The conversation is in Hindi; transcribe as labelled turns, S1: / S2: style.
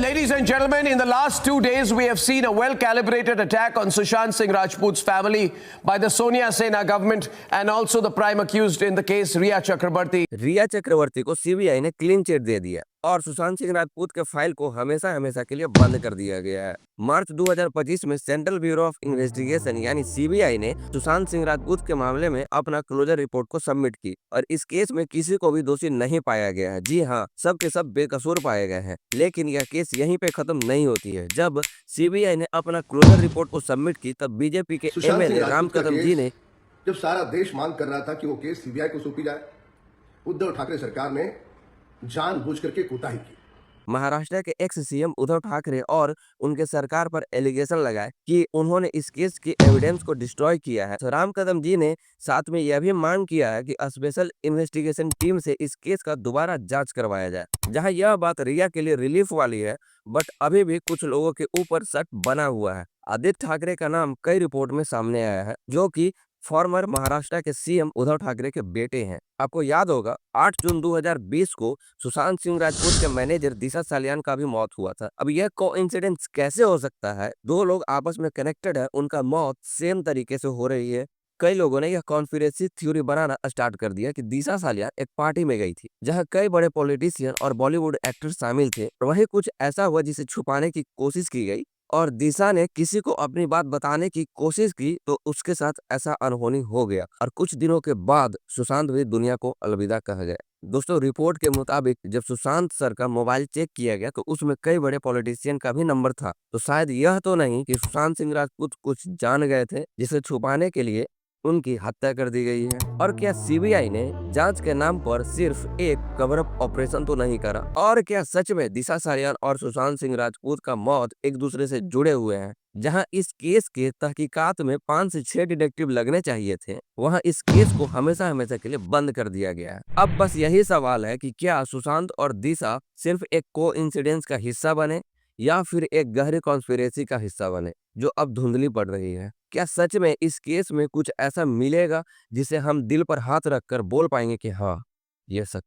S1: Ladies and gentlemen, in the last 2 days, we have seen a well-calibrated attack on Sushant Singh Rajput's family by the Sonia Sena government and also the prime accused in the case, Riya Chakrabarti.
S2: रिया चक्रवर्ती को सीबीआई ने क्लीन चिट दे दिया और सुशांत सिंह राजपूत के फाइल को हमेशा हमेशा के लिए बंद कर दिया गया है। मार्च 2025 में सेंट्रल ब्यूरो ऑफ इन्वेस्टिगेशन यानी सीबीआई ने सुशांत सिंह राजपूत के मामले में अपना क्लोजर रिपोर्ट को सबमिट की और इस केस में किसी को भी दोषी नहीं पाया गया है। जी हाँ, सब के सब बेकसूर पाए गए हैं। लेकिन यह केस यहीं पे खत्म नहीं होती है। जब सीबीआई ने अपना क्लोजर रिपोर्ट को सबमिट की तब बीजेपी के एमएलए राम कदम जी ने
S3: जब सारा देश मांग कर रहा था कि वो केस सीबीआई को सौंपी जाए, उद्धव ठाकरे सरकार ने जानबूझ करके कोताही की।
S2: महाराष्ट्र के एक्स सीएम उद्धव ठाकरे और उनके सरकार पर एलिगेशन लगाए कि उन्होंने इस केस की एविडेंस को डिस्ट्रॉय किया है। तो राम कदम जी ने साथ में यह भी मांग किया है कि स्पेशल इन्वेस्टिगेशन टीम से इस केस का दोबारा जांच करवाया जाए। जहां यह बात रिया के लिए रिलीफ वाली है, बट अभी भी कुछ लोगों के ऊपर शक बना हुआ है। आदित्य ठाकरे का नाम कई रिपोर्ट में सामने आया है, जो कि फॉर्मर महाराष्ट्र के सीएम उद्धव ठाकरे के बेटे हैं। आपको याद होगा 8 जून 2020 को सुशांत सिंह राजपूत के मैनेजर दिशा सालियान का भी मौत हुआ था। अब यह कोइंसिडेंस कैसे हो सकता है? दो लोग आपस में कनेक्टेड है, उनका मौत सेम तरीके से हो रही है। कई लोगों ने यह कॉन्स्पिरेसी थ्योरी बनाना स्टार्ट कर दिया कि दिशा सालियान एक पार्टी में गई थी जहां कई बड़े पॉलिटिशियन और बॉलीवुड एक्टर शामिल थे। वही कुछ ऐसा हुआ जिसे छुपाने की कोशिश की गई और दिशा ने किसी को अपनी बात बताने की कोशिश की तो उसके साथ ऐसा अनहोनी हो गया और कुछ दिनों के बाद सुशांत भी दुनिया को अलविदा कहा गया। दोस्तों, रिपोर्ट के मुताबिक जब सुशांत सर का मोबाइल चेक किया गया तो उसमें कई बड़े पॉलिटिशियन का भी नंबर था। तो शायद यह तो नहीं कि सुशांत सिंह राजपूत कुछ जान गए थे जिसे छुपाने के लिए उनकी हत्या कर दी गई है। और क्या सीबीआई ने जांच के नाम पर सिर्फ एक कवर अप ऑपरेशन तो नहीं करा? और क्या सच में दिशा सालियान और सुशांत सिंह राजपूत का मौत एक दूसरे से जुड़े हुए हैं? जहां इस केस के तहकीकात में 5 से 6 डिटेक्टिव लगने चाहिए थे, वहां इस केस को हमेशा हमेशा के लिए बंद कर दिया गया है। अब बस यही सवाल है कि क्या सुशांत और दिशा सिर्फ एक कोइंसिडेंस का हिस्सा बने या फिर एक गहरी कॉन्स्पिरेसी का हिस्सा बने जो अब धुंधली पड़ रही है। क्या सच में इस केस में कुछ ऐसा मिलेगा जिसे हम दिल पर हाथ रखकर बोल पाएंगे कि हाँ, ये सच